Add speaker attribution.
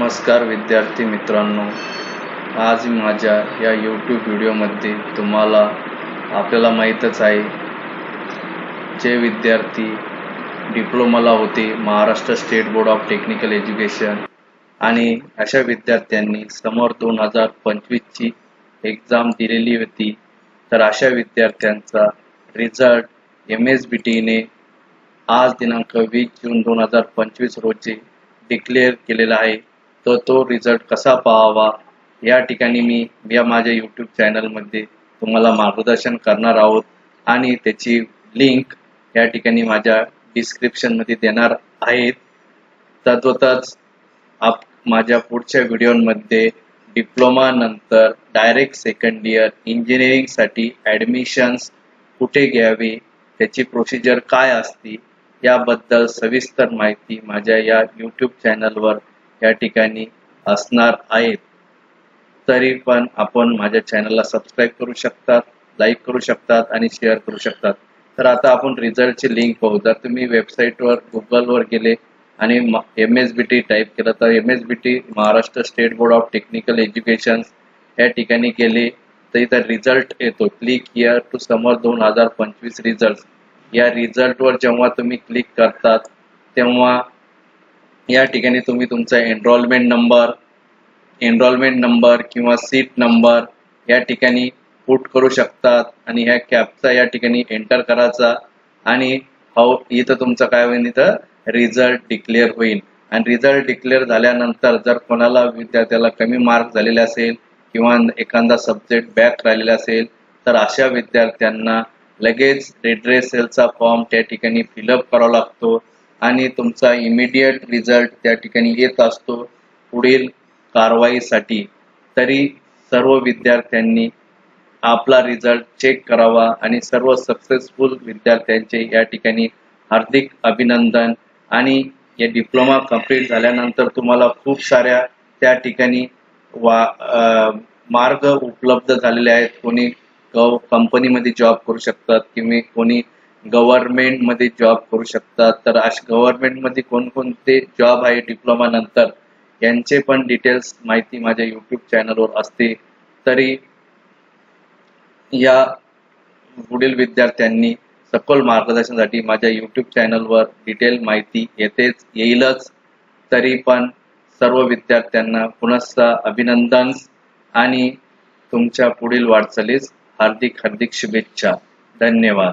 Speaker 1: नमस्कार विद्यार्थी मित्रांनो, आज माझ्या या यूट्यूब व्हिडिओमध्ये आपल्याला माहीतच आहे, जे विद्यार्थी डिप्लोमाला होते Maharashtra state board of technical education आणि अशा विद्यार्थ्यांनी समोर 2025ची एक्झाम दिलेली होती, तर अशा विद्यार्थ्यांचा रिझल्ट MSBTने आज दिनांक 20 जून 2025 रोजी डिक्लेअर केलेला आहे. तर तो रिझल्ट कसा पाहावा या ठिकाणी मी या माझ्या यूट्यूब चॅनलमध्ये तुम्हाला मार्गदर्शन करणार आहोत आणि त्याची लिंक या ठिकाणी माझ्या डिस्क्रिप्शनमध्ये देणार आहेत. तद्वतच माझ्या पुढच्या व्हिडिओमध्ये डिप्लोमा नंतर डायरेक्ट सेकंड इयर इंजिनिअरिंगसाठी ॲडमिशन्स कुठे घ्यावी, त्याची प्रोसिजर काय असते याबद्दल सविस्तर माहिती माझ्या या यूट्यूब चॅनलवर या ठिकाणी असणार आहे. तरी पण आपण माझ्या चॅनलला सबस्क्राईब करू शकतात, लाईक करू शकतात आणि शेअर करू शकतात. तर आता आपण रिझल्टची लिंक पाहू. जर तुम्ही वेबसाईटवर गुगलवर गेले आणि MSBT टाईप केलं तर MSBT Maharashtra state board of technical education या ठिकाणी गेले तर इथं रिझल्ट येतो. Click here to summer 2025 result. या रिझल्टवर जेव्हा तुम्ही क्लिक करतात तेव्हा या ठिकाणी तुम्ही तुमचा एनरोलमेंट नंबर किंवा सीट नंबर या ठिकाणी पुट करू शकतात आणि ह्या कॅपचा या ठिकाणी एंटर करायचा आणि इथं तुमचं काय होईल, इथं रिझल्ट डिक्लेअर होईल. आणि रिझल्ट डिक्लेअर झाल्यानंतर जर कोणाला विद्यार्थ्याला कमी मार्क झालेले असेल किंवा एखादा सब्जेक्ट बॅक राहिलेला असेल तर अशा विद्यार्थ्यांना लगेच रेड्रेसलचा फॉर्म त्या ठिकाणी फिलअप करावा लागतो आणि तुमचा इमिडिएट रिझल्ट त्या ठिकाणी येत असतो पुढील कारवाईसाठी. तरी सर्व विद्यार्थ्यांनी आपला रिझल्ट चेक करावा आणि सर्व सक्सेसफुल विद्यार्थ्यांचे या ठिकाणी हार्दिक अभिनंदन. आणि या डिप्लोमा कंप्लीट झाल्यानंतर तुम्हाला खूप साऱ्या त्या ठिकाणी मार्ग उपलब्ध झालेले आहेत. कोणी कंपनीमध्ये जॉब करू शकतात किंवा कोणी गव्हर्नमेंटमध्ये जॉब करू शकतात. तर अशा गव्हर्नमेंटमध्ये कोणकोणते जॉब आहे डिप्लोमा नंतर यांचे पण डिटेल्स माहिती माझ्या यूट्यूब चॅनलवर असते. तरी या पुढील विद्यार्थ्यांनी सखोल मार्गदर्शनासाठी माझ्या यूट्यूब चॅनलवर डिटेल माहिती येईलच. तरी पण सर्व विद्यार्थ्यांना पुनश्च अभिनंदन आणि तुमच्या पुढील वाटचालीस हार्दिक शुभेच्छा. धन्यवाद.